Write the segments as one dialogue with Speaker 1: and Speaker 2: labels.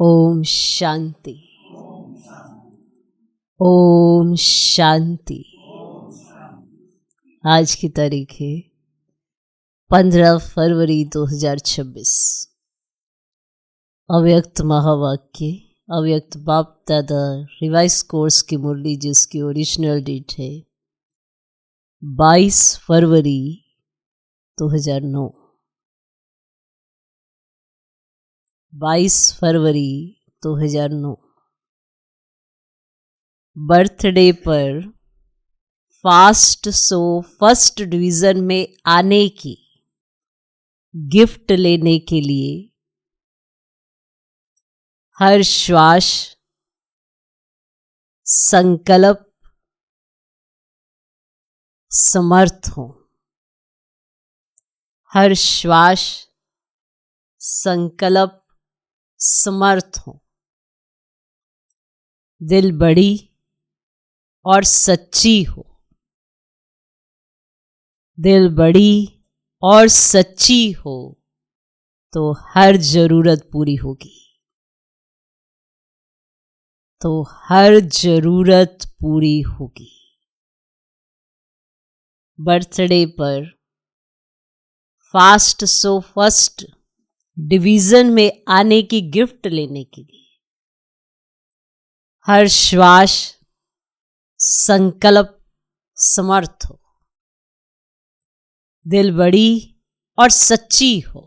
Speaker 1: ओम शांति। ओम शांति। आज की तारीख है 15 फरवरी 2026। अव्यक्त महावाक्य, अव्यक्त बाप दादा रिवाइज कोर्स की मुरली, जिसकी ओरिजिनल डेट है 22 फरवरी 2009। 22 फरवरी 2009 बर्थडे पर फास्ट सो फर्स्ट डिवीजन में आने की गिफ्ट लेने के लिए हर श्वास संकल्प समर्थ हो। हर श्वास संकल्प समर्थ हो। दिल बड़ी और सच्ची हो। दिल बड़ी और सच्ची हो तो हर जरूरत पूरी होगी। तो हर जरूरत पूरी होगी। बर्थडे पर फास्ट सो फर्स्ट डिवीजन में आने की गिफ्ट लेने के लिए हर श्वास संकल्प समर्थ हो। दिल बड़ी और सच्ची हो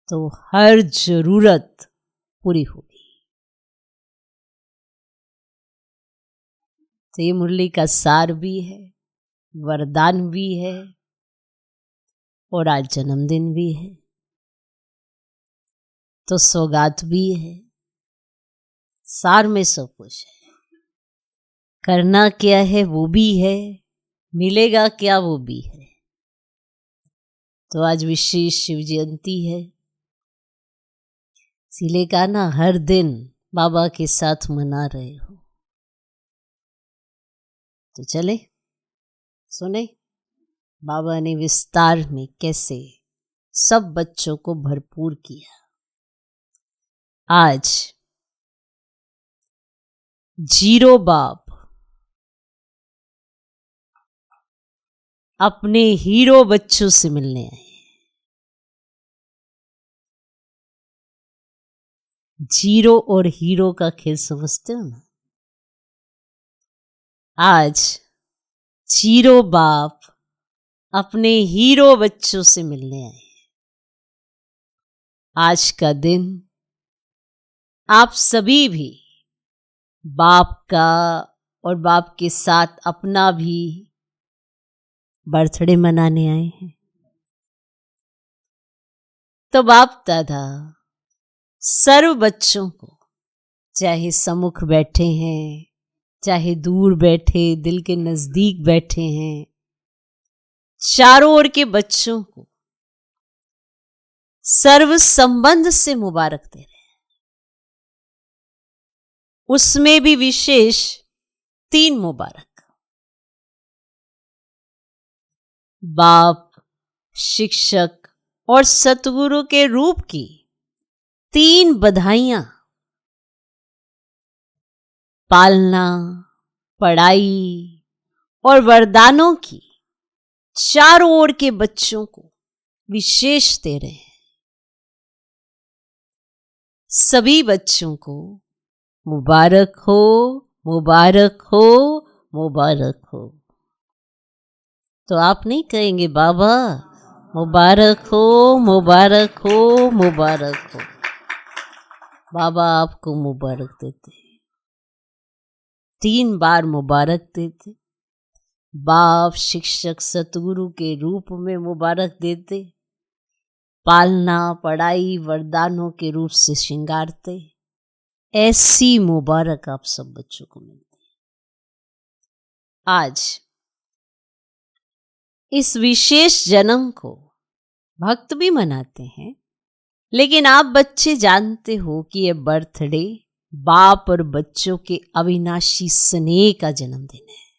Speaker 1: तो हर जरूरत पूरी होगी। तो ये मुरली का सार भी है, वरदान भी है और आज जन्मदिन भी है, तो सौगात भी है। सार में सब कुछ है। करना क्या है वो भी है, मिलेगा क्या वो भी है। तो आज विशेष शिव जयंती है, इसीलिए कहा ना हर दिन बाबा के साथ मना रहे हो। तो चले सुने बाबा ने विस्तार में कैसे सब बच्चों को भरपूर किया। आज जीरो बाप अपने हीरो बच्चों से मिलने आए। जीरो और हीरो का खेल समझते हो ना। आज जीरो बाप अपने हीरो बच्चों से मिलने आए। आज का दिन आप सभी भी बाप का और बाप के साथ अपना भी बर्थडे मनाने आए हैं। तो बाप दादा सर्व बच्चों को, चाहे सम्मुख बैठे हैं, चाहे दूर बैठे, दिल के नजदीक बैठे हैं, चारों ओर के बच्चों को सर्व संबंध से मुबारक दे रहे हैं। उसमें भी विशेष 3 मुबारक। बाप, शिक्षक और सतगुरु के रूप की 3 बधाइयां। पालना, पढ़ाई और वरदानों की चारों ओर के बच्चों को विशेष दे रहे हैं। सभी बच्चों को मुबारक हो, मुबारक हो, मुबारक हो। तो आप नहीं कहेंगे बाबा मुबारक हो, मुबारक हो, मुबारक हो। बाबा आपको मुबारक देते, 3 बार मुबारक देते। बाप, शिक्षक, सतगुरु के रूप में मुबारक देते। पालना, पढ़ाई, वरदानों के रूप से श्रृंगारते। ऐसी मुबारक आप सब बच्चों को मिलती है। आज इस विशेष जन्म को भक्त भी मनाते हैं, लेकिन आप बच्चे जानते हो कि यह बर्थडे बाप और बच्चों के अविनाशी स्नेह का जन्मदिन है।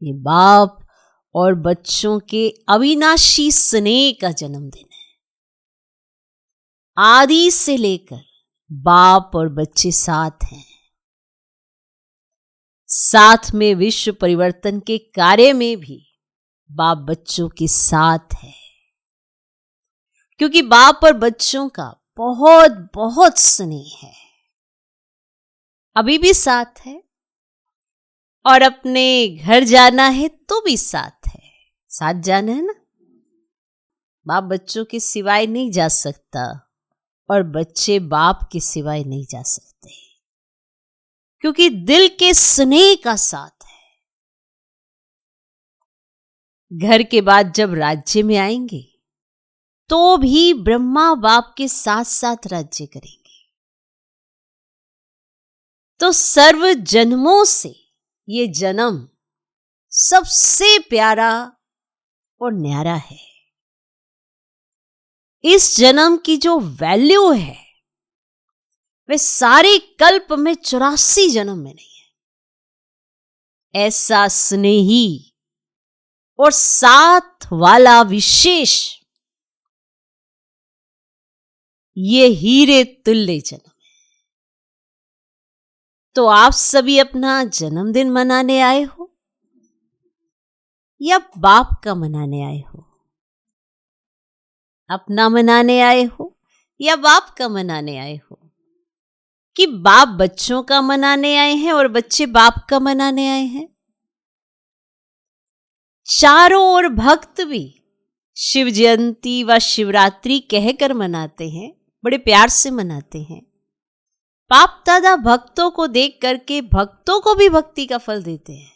Speaker 1: ये बाप और बच्चों के अविनाशी स्नेह का जन्मदिन है। आदि से लेकर बाप और बच्चे साथ हैं। साथ में विश्व परिवर्तन के कार्य में भी बाप बच्चों के साथ है, क्योंकि बाप और बच्चों का बहुत बहुत स्नेह है। अभी भी साथ है और अपने घर जाना है तो भी साथ है। साथ जाना है ना। बाप बच्चों के सिवाय नहीं जा सकता और बच्चे बाप के सिवाय नहीं जा सकते, क्योंकि दिल के स्नेह का साथ है। घर के बाद जब राज्य में आएंगे तो भी ब्रह्मा बाप के साथ साथ राज्य करेंगे। तो सर्व जन्मों से ये जन्म सबसे प्यारा और न्यारा है। इस जन्म की जो वैल्यू है वे सारे कल्प में 84 जन्म में नहीं है। ऐसा स्नेही और साथ वाला विशेष ये हीरे तुल्य जन्म है। तो आप सभी अपना जन्मदिन मनाने आए हो या बाप का मनाने आए हो? अपना मनाने आए हो या बाप का मनाने आए हो? कि बाप बच्चों का मनाने आए हैं और बच्चे बाप का मनाने आए हैं? चारों ओर भक्त भी शिव जयंती व शिवरात्रि कहकर मनाते हैं, बड़े प्यार से मनाते हैं। बाप दादा भक्तों को देख करके भक्तों को भी भक्ति का फल देते हैं।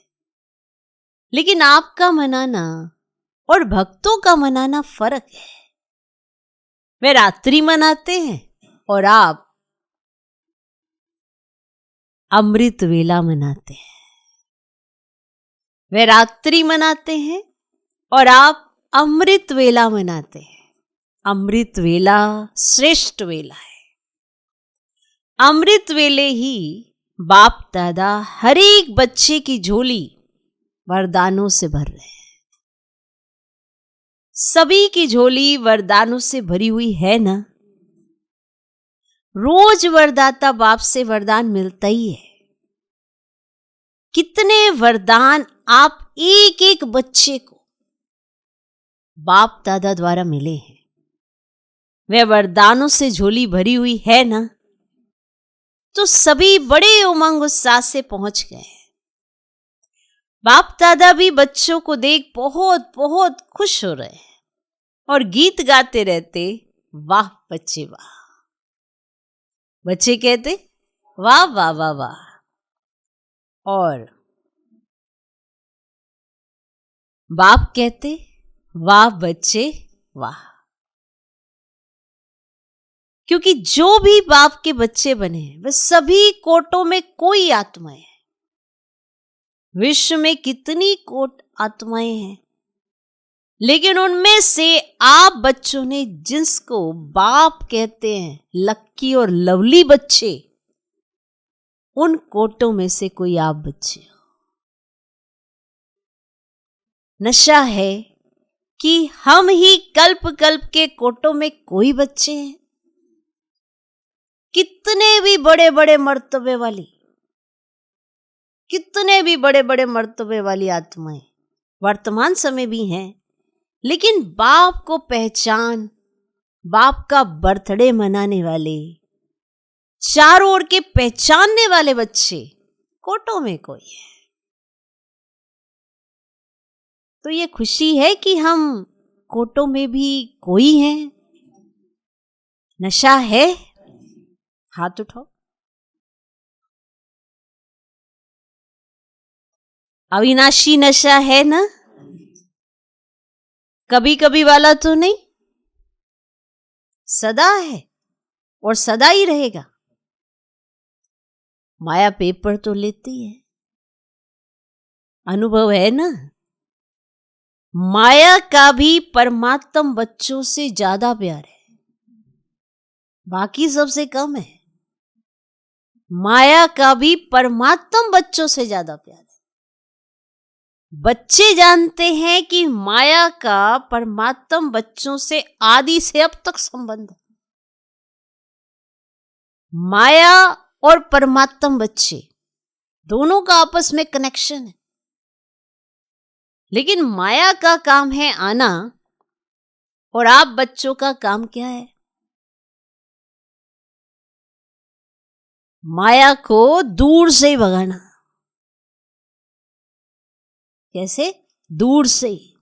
Speaker 1: लेकिन आपका मनाना और भक्तों का मनाना फर्क है। वे रात्रि मनाते हैं और आप अमृत वेला मनाते हैं। वे रात्रि मनाते हैं और आप अमृत वेला मनाते हैं। अमृत वेला श्रेष्ठ वेला है। अमृत वेले ही बाप दादा हर एक बच्चे की झोली वरदानों से भर रहे हैं। सभी की झोली वरदानों से भरी हुई है ना। रोज वरदाता बाप से वरदान मिलता ही है। कितने वरदान आप एक एक बच्चे को बाप दादा द्वारा मिले हैं। वे वरदानों से झोली भरी हुई है ना। तो सभी बड़े उमंग उत्साह से पहुंच गए। बाप दादा भी बच्चों को देख बहुत बहुत खुश हो रहे हैं और गीत गाते रहते, वाह बच्चे वाह। बच्चे कहते वाह वाह वाह वाह, और बाप कहते वाह बच्चे वाह। क्योंकि जो भी बाप के बच्चे बने हैं वे सभी कोटों में कोई आत्माएं हैं। विश्व में कितनी कोट आत्माएं हैं, लेकिन उनमें से आप बच्चों ने जिसको बाप कहते हैं, लक्की और लवली बच्चे, उन कोटों में से कोई आप बच्चे हो। नशा है कि हम ही कल्प कल्प के कोटों में कोई बच्चे हैं। कितने भी बड़े बड़े मर्तबे वाली, कितने भी बड़े बड़े मर्तबे वाली आत्माएं वर्तमान समय भी हैं, लेकिन बाप को पहचान, बाप का बर्थडे मनाने वाले, चारों ओर के पहचानने वाले बच्चे कोटों में कोई है। तो ये खुशी है कि हम कोटों में भी कोई हैं। नशा है? हाथ उठाओ। अविनाशी नशा है ना? कभी कभी वाला तो नहीं, सदा है और सदा ही रहेगा। माया पेपर तो लेती है, अनुभव है ना। माया का भी परमात्म बच्चों से ज्यादा प्यार है, बाकी सबसे कम है। माया का भी परमात्म बच्चों से ज्यादा प्यार है। बच्चे जानते हैं कि माया का परमात्म बच्चों से आदि से अब तक संबंध है। माया और परमात्म बच्चे दोनों का आपस में कनेक्शन है, लेकिन माया का काम है आना और आप बच्चों का काम क्या है? माया को दूर से ही भगाना। कैसे? दूर से ही,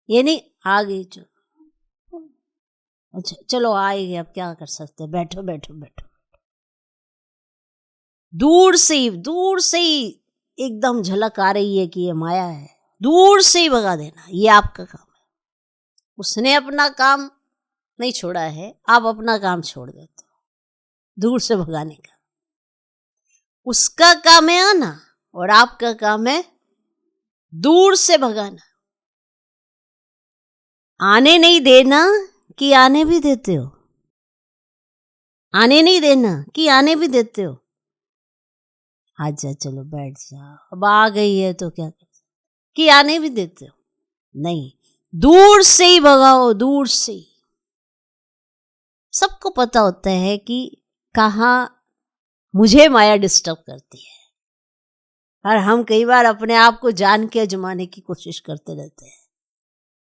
Speaker 1: ये नहीं आ गई जो, अच्छा चलो आएगी, अब क्या कर सकते, बैठो बैठो बैठो। दूर से ही एकदम झलक आ रही है कि ये माया है, दूर से ही भगा देना, ये आपका काम है। उसने अपना काम नहीं छोड़ा है, आप अपना काम छोड़ देते हो दूर से भगाने का। उसका काम है आना और आपका काम है दूर से भगाना। आने नहीं देना कि आने भी देते हो? आने नहीं देना कि आने भी देते हो? आजा चलो बैठ जाओ, अब आ गई है तो क्या कर, कि आने भी देते हो? नहीं, दूर से ही भगाओ, दूर से ही। सबको पता होता है कि कहाँ मुझे माया डिस्टर्ब करती है, और हम कई बार अपने आप को जान के आजमाने की कोशिश करते रहते हैं।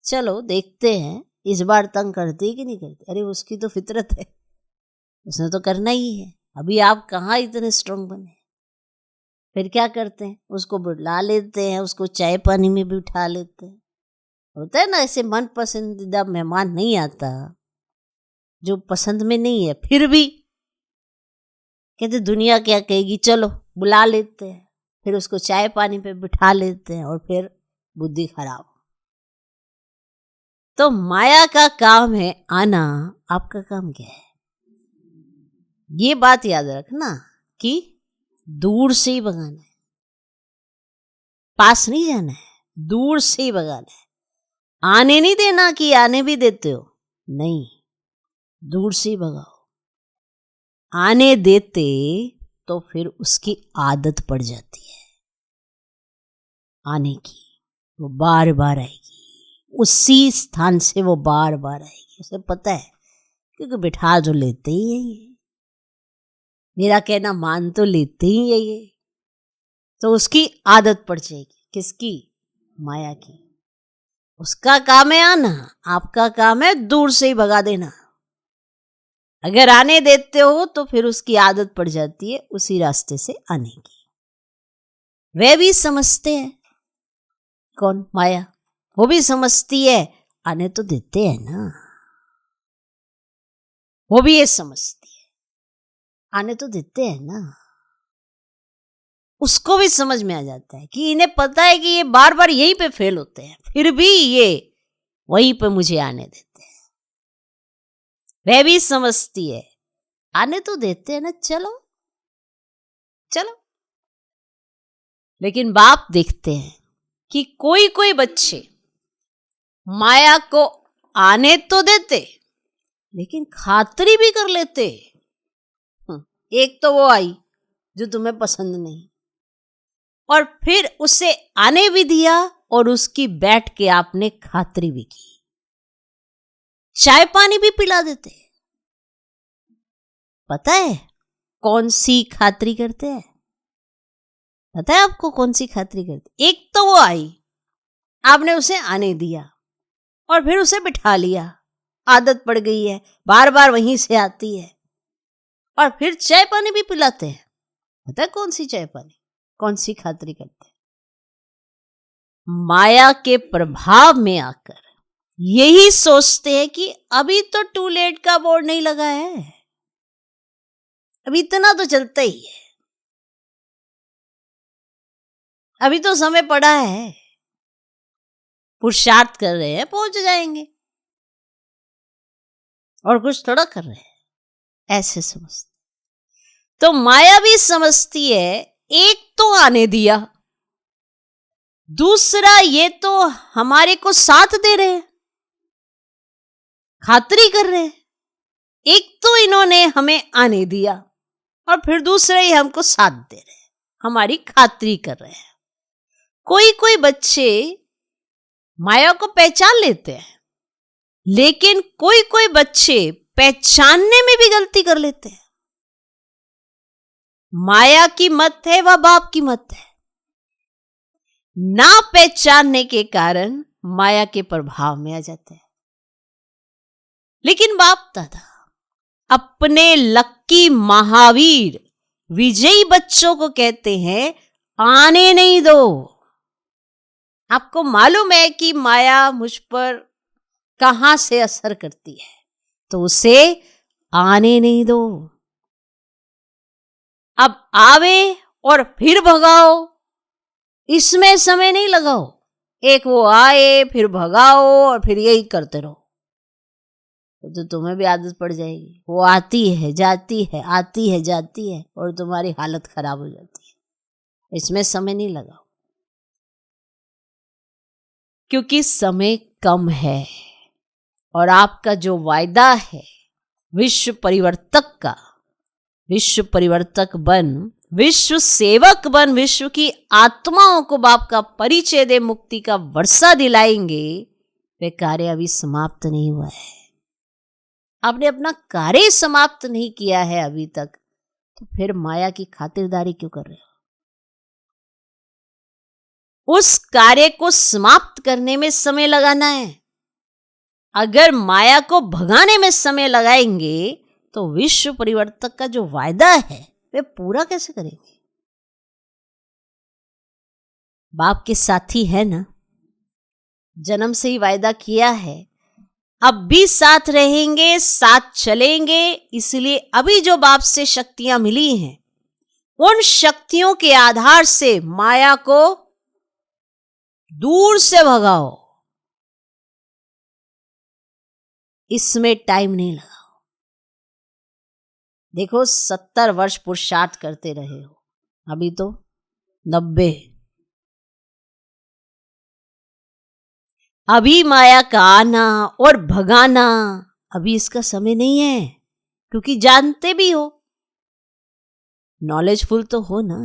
Speaker 1: चलो देखते हैं इस बार तंग करती है कि नहीं करती। अरे उसकी तो फितरत है, उसने तो करना ही है। अभी आप कहाँ इतने स्ट्रांग बने। फिर क्या करते हैं, उसको बुला लेते हैं, उसको चाय पानी में भी उठा लेते हैं। होता है ना ऐसे मन पसंदीदा मेहमान नहीं आता जो पसंद में नहीं है, फिर भी कहते दुनिया क्या कहेगी, चलो बुला लेते हैं, फिर उसको चाय पानी पे बिठा लेते हैं और फिर बुद्धि खराब। तो माया का काम है आना, आपका काम क्या है? ये बात याद रखना कि दूर से ही भगाना है, पास नहीं जाना है, दूर से ही भगाना है। आने नहीं देना कि आने भी देते हो, नहीं, दूर से ही भगाओ। आने देते तो फिर उसकी आदत पड़ जाती है आने की, वो बार बार आएगी, उसी स्थान से वो बार बार आएगी, उसे पता है, क्योंकि बिठा जो लेते ही है ये, मेरा कहना मान तो लेते ही है ये, तो उसकी आदत पड़ जाएगी। किसकी? माया की। उसका काम है आना, आपका काम है दूर से ही भगा देना। अगर आने देते हो तो फिर उसकी आदत पड़ जाती है उसी रास्ते से आने की। वे भी समझते हैं, कौन? माया। वो भी समझती है आने तो देते हैं ना, वो भी ये समझती है आने तो देते हैं ना। उसको भी समझ में आ जाता है कि इन्हें पता है कि ये बार बार यहीं पे फेल होते हैं, फिर भी ये वहीं पे मुझे आने देते हैं। वह भी समझती है आने तो देते हैं ना, चलो चलो। लेकिन बाप देखते हैं कि कोई कोई बच्चे माया को आने तो देते लेकिन खातरी भी कर लेते। एक तो वो आई जो तुम्हें पसंद नहीं, और फिर उसे आने भी दिया और उसकी बैठ के आपने खातरी भी की, चाय पानी भी पिला देते। पता है कौन सी खातरी करते हैं? पता है आपको कौन सी खातरी करते? एक तो वो आई, आपने उसे आने दिया और फिर उसे बिठा लिया, आदत पड़ गई है, बार बार वहीं से आती है, और फिर चाय पानी भी पिलाते हैं। पता है कौन सी चाय पानी, कौन सी खातरी करते हैं? माया के प्रभाव में आकर यही सोचते हैं कि अभी तो टू लेट का बोर्ड नहीं लगा है, अभी इतना तो चलता ही है, अभी तो समय पड़ा है, पुरुषार्थ कर रहे हैं पहुंच जाएंगे, और कुछ थोड़ा कर रहे हैं, ऐसे समझते। तो माया भी समझती है एक तो आने दिया, दूसरा ये तो हमारे को साथ दे रहे हैं, खातरी कर रहे हैं। एक तो इन्होंने हमें आने दिया और फिर दूसरे ही हमको साथ दे रहे हैं, हमारी खातरी कर रहे हैं। कोई कोई बच्चे माया को पहचान लेते हैं, लेकिन कोई कोई बच्चे पहचानने में भी गलती कर लेते हैं। माया की मत है, वह बाप की मत है। ना पहचानने के कारण माया के प्रभाव में आ जाते हैं। लेकिन बाप दादा अपने लक्की महावीर विजयी बच्चों को कहते हैं, आने नहीं दो। आपको मालूम है कि माया मुझ पर कहां से असर करती है, तो उसे आने नहीं दो। अब आवे और फिर भगाओ, इसमें समय नहीं लगाओ। एक वो आए फिर भगाओ और फिर यही करते रहो, तो तुम्हें भी आदत पड़ जाएगी। वो आती है जाती है, आती है जाती है, और तुम्हारी हालत खराब हो जाती है। इसमें समय नहीं लगाओ, क्योंकि समय कम है। और आपका जो वायदा है विश्व परिवर्तक का, विश्व परिवर्तक बन, विश्व सेवक बन, विश्व की आत्माओं को बाप का परिचय दे, मुक्ति का वर्षा दिलाएंगे, वे कार्य अभी समाप्त नहीं हुआ है। आपने अपना कार्य समाप्त नहीं किया है अभी तक, तो फिर माया की खातिरदारी क्यों कर रहे हो? उस कार्य को समाप्त करने में समय लगाना है। अगर माया को भगाने में समय लगाएंगे तो विश्व परिवर्तक का जो वायदा है वे पूरा कैसे करेंगे? बाप के साथी है ना, जन्म से ही वायदा किया है, अब भी साथ रहेंगे, साथ चलेंगे। इसलिए अभी जो बाप से शक्तियां मिली हैं, उन शक्तियों के आधार से माया को दूर से भगाओ। इसमें टाइम नहीं लगाओ। देखो 70 वर्ष पुरुषार्थ करते रहे हो, अभी तो 90। अभी माया का आना और भगाना, अभी इसका समय नहीं है, क्योंकि जानते भी हो, नॉलेजफुल तो हो ना,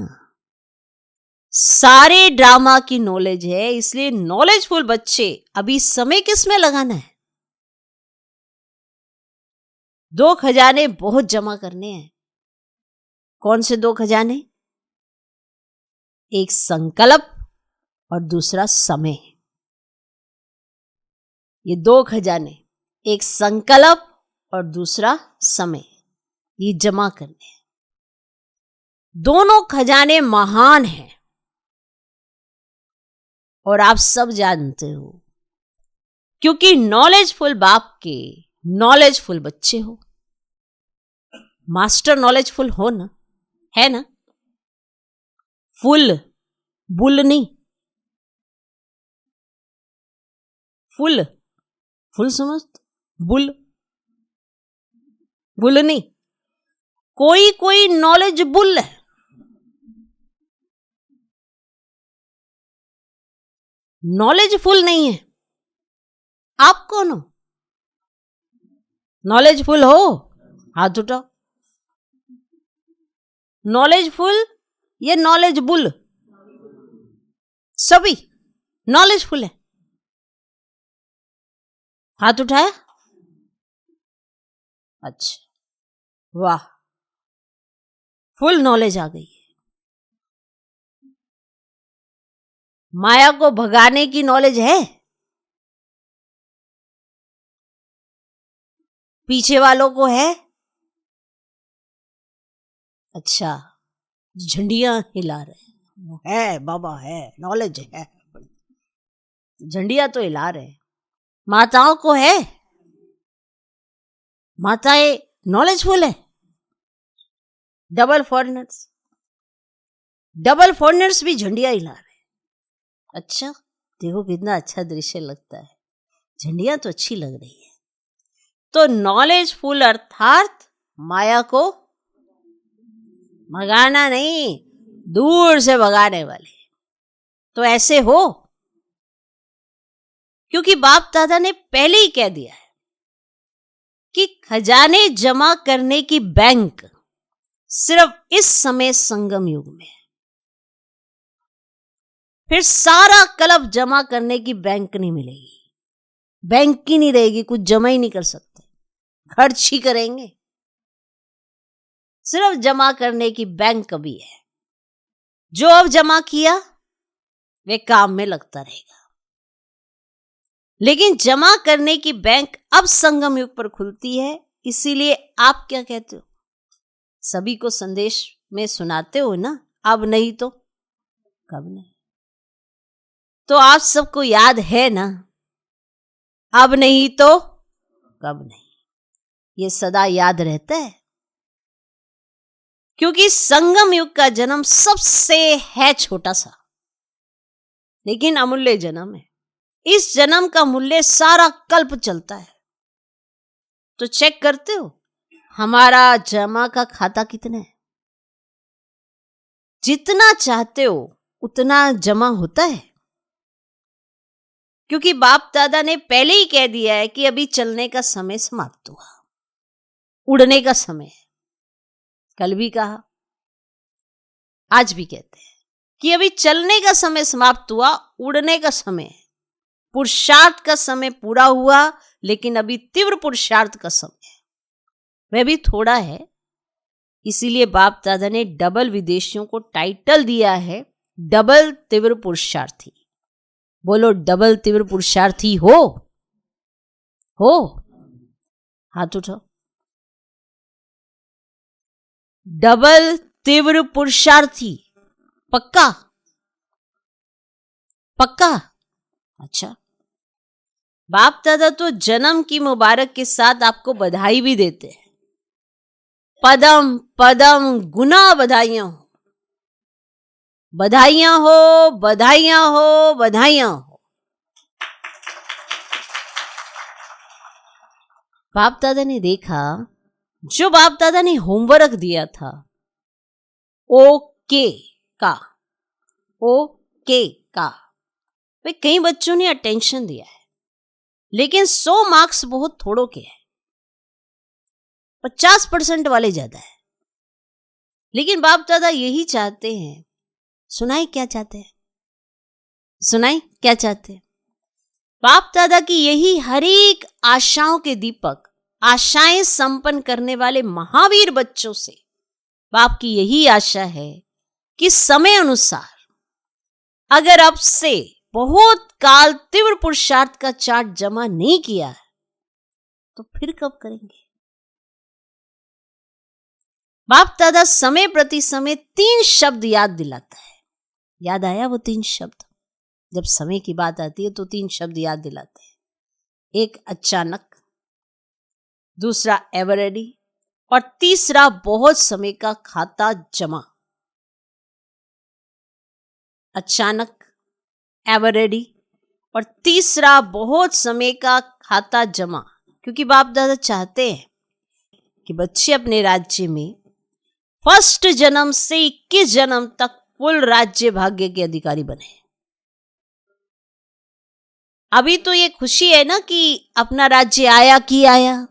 Speaker 1: सारे ड्रामा की नॉलेज है। इसलिए नॉलेजफुल बच्चे अभी समय किस में लगाना है? 2 खजाने बहुत जमा करने हैं। कौन से 2 खजाने? एक संकल्प और दूसरा समय। ये 2 खजाने, एक संकल्प और दूसरा समय, ये जमा करने हैं। दोनों खजाने महान हैं और आप सब जानते हो, क्योंकि नॉलेजफुल बाप के नॉलेजफुल बच्चे हो। मास्टर नॉलेजफुल हो ना, है ना? फुल, बुल नहीं, फुल, फुल समझ, बुल, बुल नहीं। कोई कोई नॉलेज बुल है, नॉलेजफुल नहीं है। आप कौन हो? नॉलेजफुल हो? हाथ उठाओ। नॉलेजफुल या नॉलेजबुल? सभी नॉलेजफुल है। हाथ उठाया? अच्छा, वाह, फुल नॉलेज आ गई है। माया को भगाने की नॉलेज है? पीछे वालों को है? अच्छा, झंडियां हिला रहे है, बाबा है, नॉलेज है, झंडियां तो हिला रहे। माताओं को है? माताएं नॉलेजफुल है? डबल फॉरनर्स भी झंडियां हिला रहे। अच्छा, देखो कितना अच्छा दृश्य लगता है, झंडियां तो अच्छी लग रही है। तो नॉलेजफुल अर्थात माया को भगाना नहीं, दूर से भगाने वाले। तो ऐसे हो, क्योंकि बाप दादा ने पहले ही कह दिया है कि खजाने जमा करने की बैंक सिर्फ इस समय संगम युग में है। फिर सारा कल्प जमा करने की बैंक नहीं मिलेगी, बैंक ही नहीं रहेगी, कुछ जमा ही नहीं कर सकते, खर्च ही करेंगे। सिर्फ जमा करने की बैंक कभी है। जो अब जमा किया वे काम में लगता रहेगा, लेकिन जमा करने की बैंक अब संगम युग पर खुलती है। इसीलिए आप क्या कहते हो? सभी को संदेश में सुनाते हो ना, अब नहीं तो कब नहीं। तो आप सबको याद है ना, अब नहीं तो कब नहीं। ये सदा याद रहता है, क्योंकि संगम युग का जन्म सबसे है छोटा सा, लेकिन अमूल्य जन्म है। इस जन्म का मूल्य सारा कल्प चलता है। तो चेक करते हो हमारा जमा का खाता कितना है? जितना चाहते हो उतना जमा होता है, क्योंकि बाप दादा ने पहले ही कह दिया है कि अभी चलने का समय समाप्त हुआ, उड़ने का समय है। कल भी कहा, आज भी कहते हैं कि अभी चलने का समय समाप्त हुआ, उड़ने का समय है। पुरुषार्थ का समय पूरा हुआ, लेकिन अभी तीव्र पुरुषार्थ का समय है, वह भी थोड़ा है। इसीलिए बाप दादा ने डबल विदेशियों को टाइटल दिया है डबल तीव्र पुरुषार्थी। बोलो, डबल तीव्र पुरुषार्थी हो हाथ उठाओ। डबल तीव्र पुरुषार्थी पक्का? पक्का? अच्छा, बाप दादा तो जन्म की मुबारक के साथ आपको बधाई भी देते हैं। पदम पदम गुना बधाइयां हो, बधाइयां हो, बधाइयां हो, बधाइयां हो। बाप दादा ने देखा, जो बाप दादा ने होमवर्क दिया था ओके का वे कई बच्चों ने अटेंशन दिया है, लेकिन 100 मार्क्स बहुत थोड़ों के हैं, 50% वाले ज्यादा है। लेकिन बाप दादा यही चाहते हैं, सुनाई क्या चाहते हैं? सुनाई क्या चाहते हैं? बाप दादा की यही हर एक आशाओं के दीपक, आशाएं संपन्न करने वाले महावीर बच्चों से बाप की यही आशा है कि समय अनुसार अगर अब से बहुत काल तीव्र पुरुषार्थ का चार्ट जमा नहीं किया है तो फिर कब करेंगे? बाप दादा समय प्रति समय 3 शब्द याद दिलाता है। याद आया वो 3 शब्द? जब समय की बात आती है तो 3 शब्द याद दिलाते हैं। एक अचानक, दूसरा एवर रेडी, और तीसरा बहुत समय का खाता जमा। अचानक, एवर रेडी और तीसरा बहुत समय का खाता जमा। क्योंकि बाप दादा चाहते हैं कि बच्चे अपने राज्य में फर्स्ट जन्म से 21 जन्म तक फुल राज्य भाग्य के अधिकारी बने। अभी तो ये खुशी है ना कि अपना राज्य आया कि आया।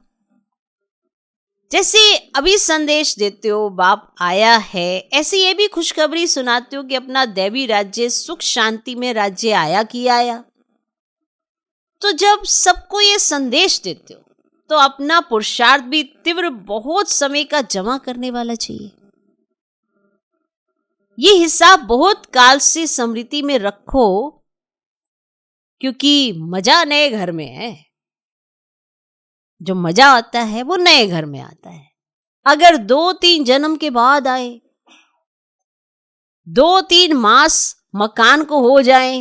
Speaker 1: जैसे अभी संदेश देते हो बाप आया है, ऐसे ये भी खुशखबरी सुनाते हो कि अपना दैवी राज्य सुख शांति में राज्य आया कि आया। तो जब सबको ये संदेश देते हो तो अपना पुरुषार्थ भी तीव्र बहुत समय का जमा करने वाला चाहिए। ये हिसाब बहुत काल से स्मृति में रखो, क्योंकि मजा नए घर में है। जो मजा आता है वो नए घर में आता है। अगर 2-3 जन्म के बाद आए, 2-3 मास मकान को हो जाए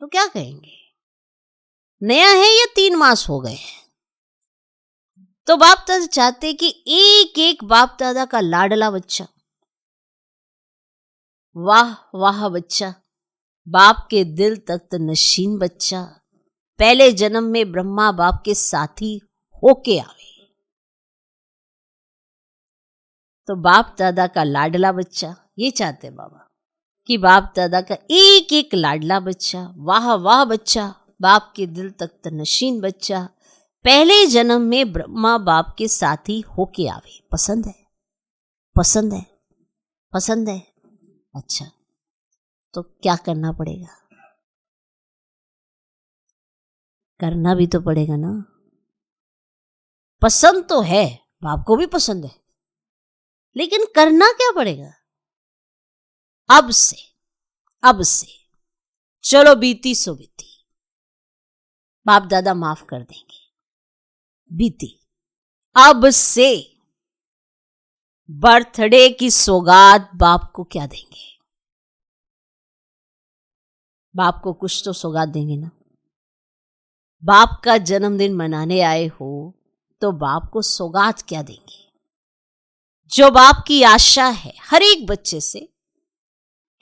Speaker 1: तो क्या कहेंगे? नया है या 3 मास हो गए हैं? तो बाप दादा चाहते कि एक एक बाप दादा का लाडला बच्चा, वाह वाह बच्चा, बाप के दिल तख्त नशीन बच्चा, पहले जन्म में ब्रह्मा बाप के साथी होके आवे। तो बाप दादा का लाडला बच्चा, ये चाहते बाबा कि बाप दादा का एक एक लाडला बच्चा, वाह वाह बच्चा, बाप के दिल तख्त नशीन बच्चा, पहले जन्म में ब्रह्मा बाप के साथी होके आवे। पसंद है? पसंद है? पसंद है? अच्छा, तो क्या करना पड़ेगा? करना भी तो पड़ेगा ना। पसंद तो है, बाप को भी पसंद है, लेकिन करना क्या पड़ेगा? अब से चलो बीती सो बीती, बाप दादा माफ कर देंगे। बीती, अब से बर्थडे की सौगात बाप को क्या देंगे? बाप को कुछ तो सौगात देंगे ना। बाप का जन्मदिन मनाने आए हो तो बाप को सौगात क्या देंगे? जो बाप की आशा है हर एक बच्चे से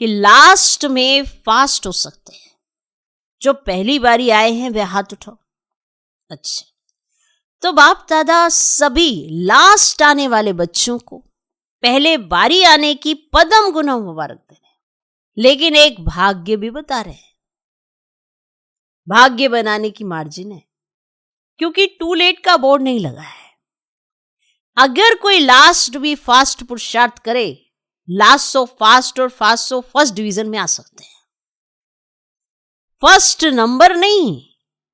Speaker 1: कि लास्ट में फास्ट हो सकते हैं। जो पहली बारी आए हैं वे हाथ उठाओ। अच्छा, तो बाप दादा सभी लास्ट आने वाले बच्चों को पहले बारी आने की पदम गुना मुबारक दे रहे हैं, लेकिन एक भाग्य भी बता रहे हैं। भाग्य बनाने की मार्जिन है, क्योंकि टू लेट का बोर्ड नहीं लगा है। अगर कोई लास्ट भी फास्ट पुरुषार्थ करे, लास्ट सो फास्ट और फास्ट सो फर्स्ट डिवीजन में आ सकते हैं। फर्स्ट नंबर नहीं,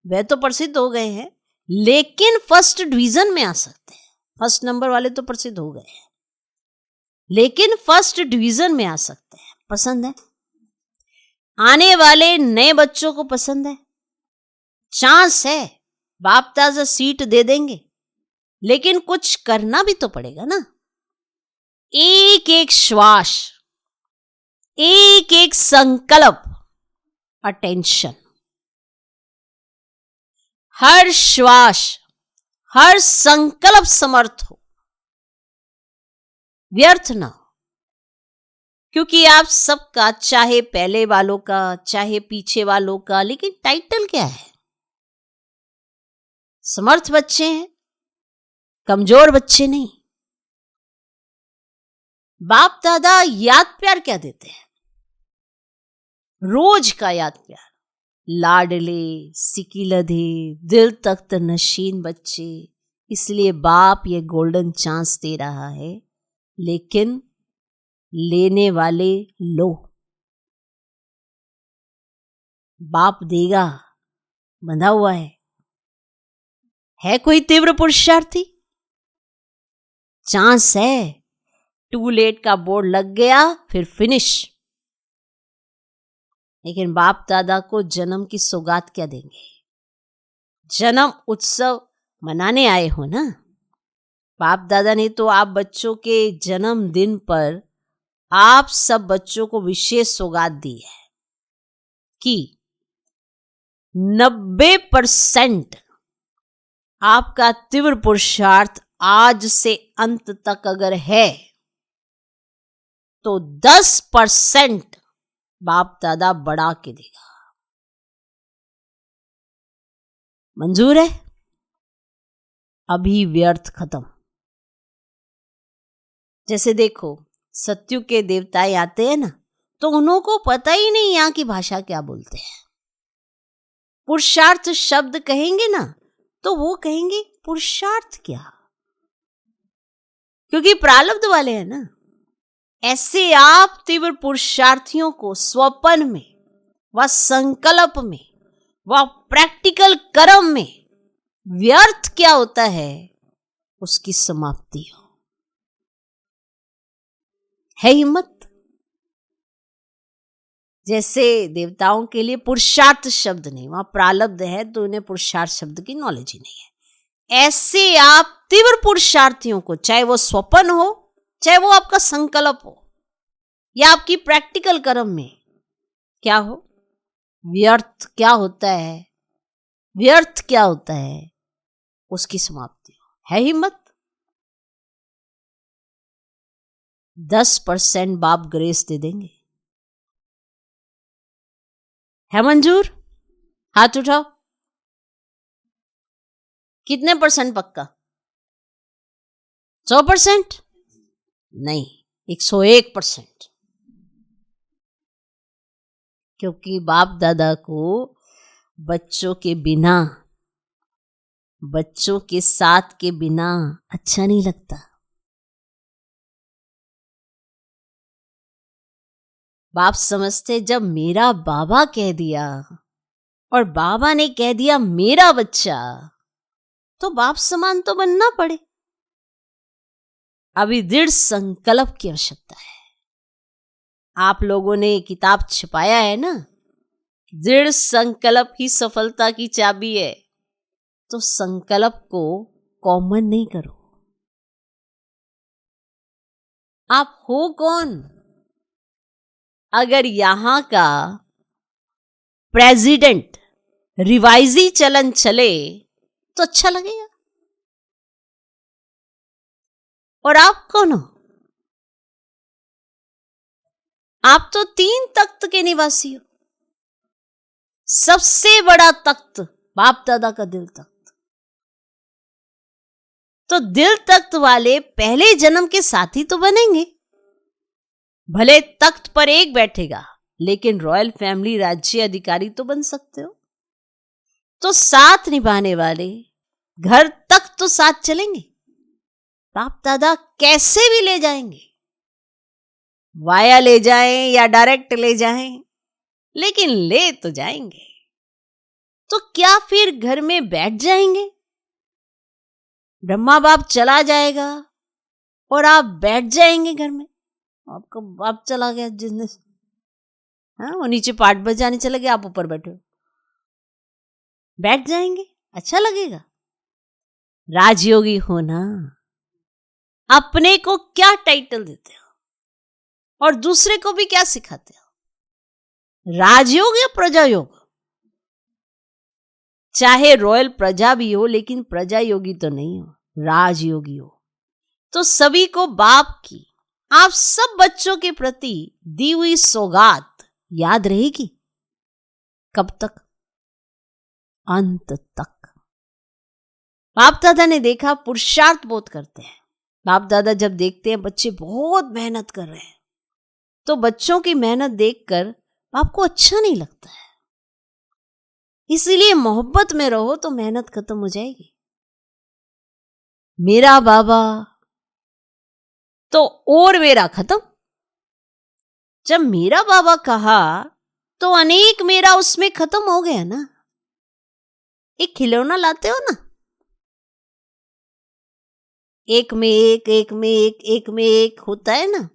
Speaker 1: वे तो प्रसिद्ध हो गए हैं, लेकिन फर्स्ट डिवीजन में आ सकते हैं। फर्स्ट नंबर वाले तो प्रसिद्ध हो गए हैं, लेकिन फर्स्ट डिवीजन में आ सकते हैं। पसंद है? आने वाले नए बच्चों को पसंद है? चांस है, बाप दादा सीट दे देंगे, लेकिन कुछ करना भी तो पड़ेगा ना। एक एक श्वास, एक एक संकल्प, अटेंशन, हर श्वास, हर संकल्प समर्थ हो, व्यर्थ ना हो। क्योंकि आप सबका, चाहे पहले वालों का चाहे पीछे वालों का, लेकिन टाइटल क्या है? समर्थ बच्चे हैं, कमजोर बच्चे नहीं। बाप दादा याद प्यार क्या देते हैं? रोज का याद प्यार। लाडले सिकिलधे दिल तख्त नशीन बच्चे, इसलिए बाप ये गोल्डन चांस दे रहा है, लेकिन लेने वाले लो। बाप देगा, बंधा हुआ है कोई तीव्र पुरुषार्थी? चांस है, टू लेट का बोर्ड लग गया फिर फिनिश। लेकिन बाप दादा को जन्म की सौगात क्या देंगे? जन्म उत्सव मनाने आए हो ना। बाप दादा ने तो आप बच्चों के जन्मदिन पर आप सब बच्चों को विशेष सौगात दी है कि 90% आपका तीव्र पुरुषार्थ आज से अंत तक अगर है तो 10% बाप दादा बढ़ा के देगा। मंजूर है? अभी व्यर्थ खत्म। जैसे देखो, सत्यु के देवताएं आते हैं ना, तो उन्हों को पता ही नहीं यहाँ की भाषा क्या बोलते हैं। पुरुषार्थ शब्द कहेंगे ना, तो वो कहेंगे पुरुषार्थ क्या, क्योंकि प्रारब्ध वाले हैं ना। ऐसे आप तीव्र पुरुषार्थियों को स्वप्न में व संकल्प में व प्रैक्टिकल कर्म में व्यर्थ क्या होता है उसकी समाप्ति हो। है हिम्मत? जैसे देवताओं के लिए पुरुषार्थ शब्द नहीं, वहां प्रारब्ध है तो उन्हें पुरुषार्थ शब्द की नॉलेज ही नहीं है। ऐसे आप तीव्र पुरुषार्थियों को, चाहे वो स्वप्न हो चाहे वो आपका संकल्प हो या आपकी प्रैक्टिकल कर्म में क्या हो, व्यर्थ क्या होता है, व्यर्थ क्या होता है उसकी समाप्ति हो। है हिम्मत? 10% बाप ग्रेस दे देंगे। है मंजूर? हाथ उठाओ। कितने परसेंट पक्का? 100%? नहीं, 101%। क्योंकि बाप दादा को बच्चों के बिना, बच्चों के साथ के बिना अच्छा नहीं लगता। बाप समझते जब मेरा बाबा कह दिया और बाबा ने कह दिया मेरा बच्चा, तो बाप समान तो बनना पड़े। अभी दृढ़ संकल्प की आवश्यकता है। आप लोगों ने किताब छपाया है ना, दृढ़ संकल्प ही सफलता की चाबी है। तो संकल्प को कॉमन नहीं करो। आप हो कौन? अगर यहां का प्रेसिडेंट रिवाइजी चलन चले तो अच्छा लगेगा। और आप कौन हो? आप तो 3 तख्त के निवासी हो। सबसे बड़ा तख्त बाप दादा का दिल तख्त। तो दिल तख्त वाले पहले जन्म के साथी तो बनेंगे। भले तख्त पर एक बैठेगा, लेकिन रॉयल फैमिली राज्य अधिकारी तो बन सकते हो। तो साथ निभाने वाले घर तक तो साथ चलेंगे। बाप दादा कैसे भी ले जाएंगे, वाया ले जाएं या डायरेक्ट ले जाएं, लेकिन ले तो जाएंगे। तो क्या फिर घर में बैठ जाएंगे? ब्रह्मा बाप चला जाएगा और आप बैठ जाएंगे घर में। आपका बाप चला गया जिसने, हाँ, वो नीचे पाठ बजाने चले गए, आप ऊपर बैठे हो, बैठ जाएंगे, अच्छा लगेगा? राजयोगी हो ना, अपने को क्या टाइटल देते हो और दूसरे को भी क्या सिखाते हो? राजयोग या प्रजा योग? चाहे रॉयल प्रजा भी हो, लेकिन प्रजा योगी तो नहीं हो, राजयोगी हो। तो सभी को बाप की, आप सब बच्चों के प्रति दी हुई सौगात याद रहेगी। कब तक? अंत तक। बाप दादा ने देखा पुरुषार्थ बहुत करते हैं। बाप दादा जब देखते हैं बच्चे बहुत मेहनत कर रहे हैं, तो बच्चों की मेहनत देखकर आपको अच्छा नहीं लगता है। इसीलिए मोहब्बत में रहो तो मेहनत खत्म हो जाएगी। मेरा बाबा तो और मेरा खत्म। जब मेरा बाबा कहा तो अनेक मेरा उसमें खत्म हो गया ना। एक खिलौना लाते हो ना, एक में एक, एक में एक, एक में एक होता है ना,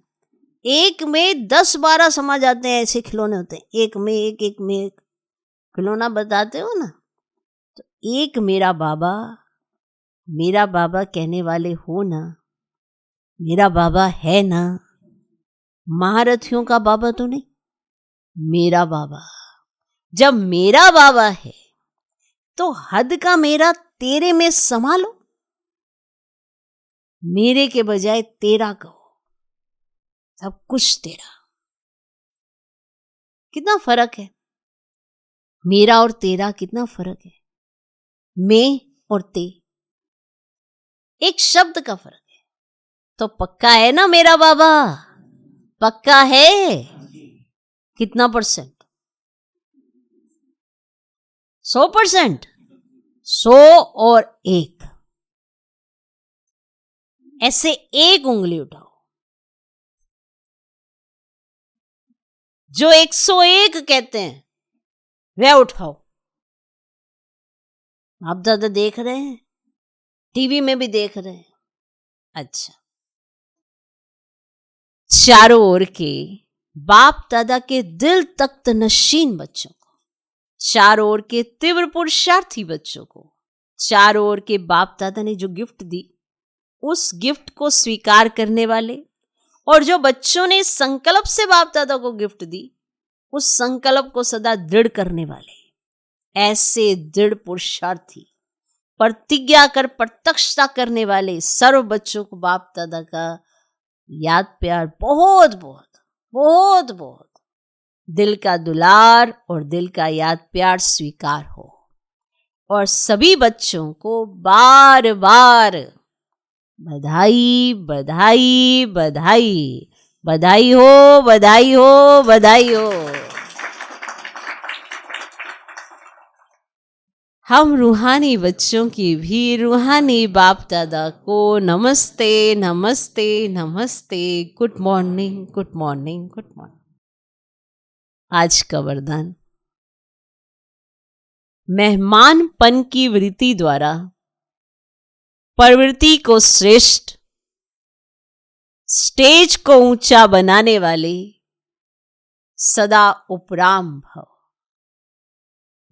Speaker 1: एक में 10-12 समा जाते हैं, ऐसे खिलौने होते हैं। एक में एक, एक में एक खिलौना बताते हो ना। तो एक मेरा बाबा कहने वाले हो ना, मेरा बाबा है ना। महारथियों का बाबा तो नहीं, मेरा बाबा। जब मेरा बाबा है तो हद का मेरा तेरे में समा लो। मेरे के बजाय तेरा कहो, सब कुछ तेरा। कितना फर्क है मेरा और तेरा, कितना फर्क है। मैं और ते, एक शब्द का फर्क है। तो पक्का है ना मेरा बाबा? पक्का है? कितना %? 100%। 100 और 1, ऐसे एक उंगली उठाओ। जो 101 कहते हैं वह उठाओ। आप दादा देख रहे हैं, टीवी में भी देख रहे हैं। अच्छा, चारों ओर के बाप दादा के दिल तख्त नशीन बच्चों को, चारों ओर के तीव्र पुरुषार्थी बच्चों को, चारों ओर के बाप दादा ने जो गिफ्ट दी, उस गिफ्ट को स्वीकार करने वाले, और जो बच्चों ने संकल्प से बाप दादा को गिफ्ट दी, उस संकल्प को सदा दृढ़ करने वाले, ऐसे दृढ़ पुरुषार्थी, प्रतिज्ञा कर प्रत्यक्षता करने वाले सर्व बच्चों को बाप दादा का याद प्यार बहुत बहुत बहुत बहुत, दिल का दुलार और दिल का याद प्यार स्वीकार हो। और सभी बच्चों को बार बार बधाई बधाई बधाई, बधाई हो बधाई हो बधाई हो। हम रूहानी बच्चों की भी रूहानी बाप दादा को नमस्ते नमस्ते नमस्ते, good morning good morning good morning. आज का वरदान, मेहमानपन की वृत्ति द्वारा प्रवृत्ति को श्रेष्ठ स्टेज को ऊंचा बनाने वाले सदा उपराम भव।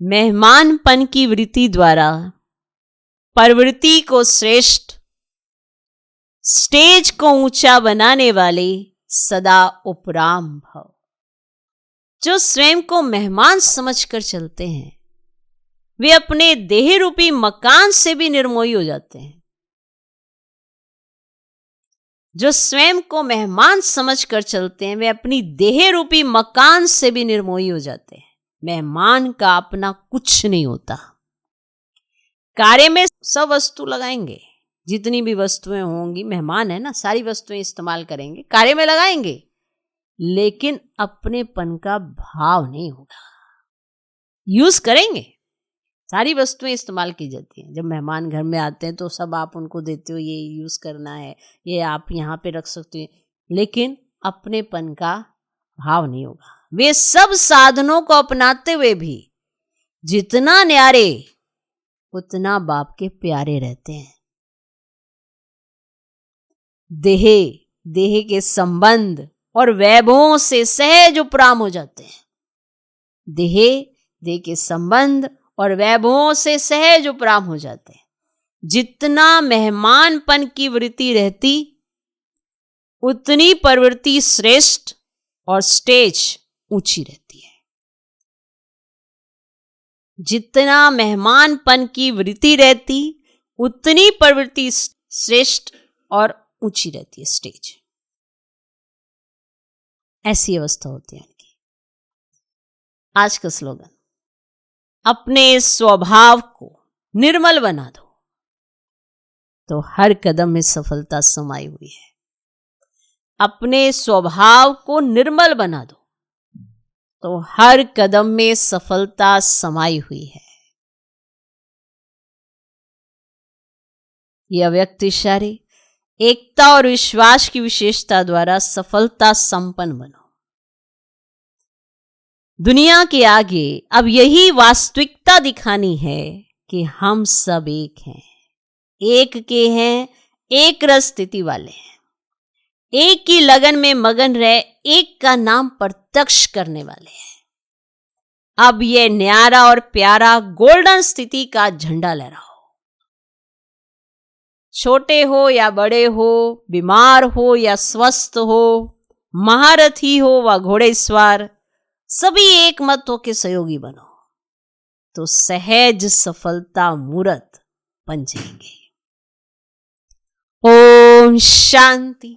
Speaker 1: मेहमानपन की वृत्ति द्वारा प्रवृत्ति को श्रेष्ठ, स्टेज को ऊंचा बनाने वाले सदा उपराम भव। जो स्वयं को मेहमान समझकर चलते हैं वे अपने देह रूपी मकान से भी निर्मोही हो जाते हैं। जो स्वयं को मेहमान समझकर चलते हैं वे अपनी देह रूपी मकान से भी निर्मोही हो जाते हैं। मेहमान का अपना कुछ नहीं होता। कार्य में सब वस्तु लगाएंगे, जितनी भी वस्तुएं होंगी, मेहमान है ना, सारी वस्तुएं इस्तेमाल करेंगे, कार्य में लगाएंगे, लेकिन अपनेपन का भाव नहीं होगा। यूज करेंगे, सारी वस्तुएं इस्तेमाल की जाती हैं। जब मेहमान घर में आते हैं तो सब आप उनको देते हो, ये यूज करना है, ये आप यहाँ पे रख सकते हो, लेकिन अपनेपन का भाव नहीं होगा। वे सब साधनों को अपनाते हुए भी जितना न्यारे उतना बाप के प्यारे रहते हैं। देह के संबंध और वैभवों से सहज उपराम हो जाते हैं। देह के संबंध और वैभवों से सहज उपराम हो जाते हैं। जितना मेहमानपन की वृत्ति रहती उतनी प्रवृत्ति श्रेष्ठ और स्टेज ऊंची रहती है। जितना मेहमानपन की वृत्ति रहती उतनी प्रवृत्ति श्रेष्ठ और ऊंची रहती है, स्टेज। ऐसी अवस्था होती है उनकी। आज का स्लोगन, अपने स्वभाव को निर्मल बना दो तो हर कदम में सफलता समाई हुई है। अपने स्वभाव को निर्मल बना दो तो हर कदम में सफलता समाई हुई है। यह अव्यक्त इशारे एकता और विश्वास की विशेषता द्वारा सफलता संपन्न बनो। दुनिया के आगे अब यही वास्तविकता दिखानी है कि हम सब एक हैं, एक के हैं, एक रस स्थिति वाले हैं, एक की लगन में मगन रहे, एक का नाम प्रत्यक्ष करने वाले हैं। अब यह न्यारा और प्यारा गोल्डन स्थिति का झंडा लहराओ। छोटे हो या बड़े हो, बीमार हो या स्वस्थ हो, महारथी हो व घोड़ेसवार, सभी एक मत होकर सहयोगी बनो तो सहज सफलता मूर्त बन जाएंगे। ओम शांति।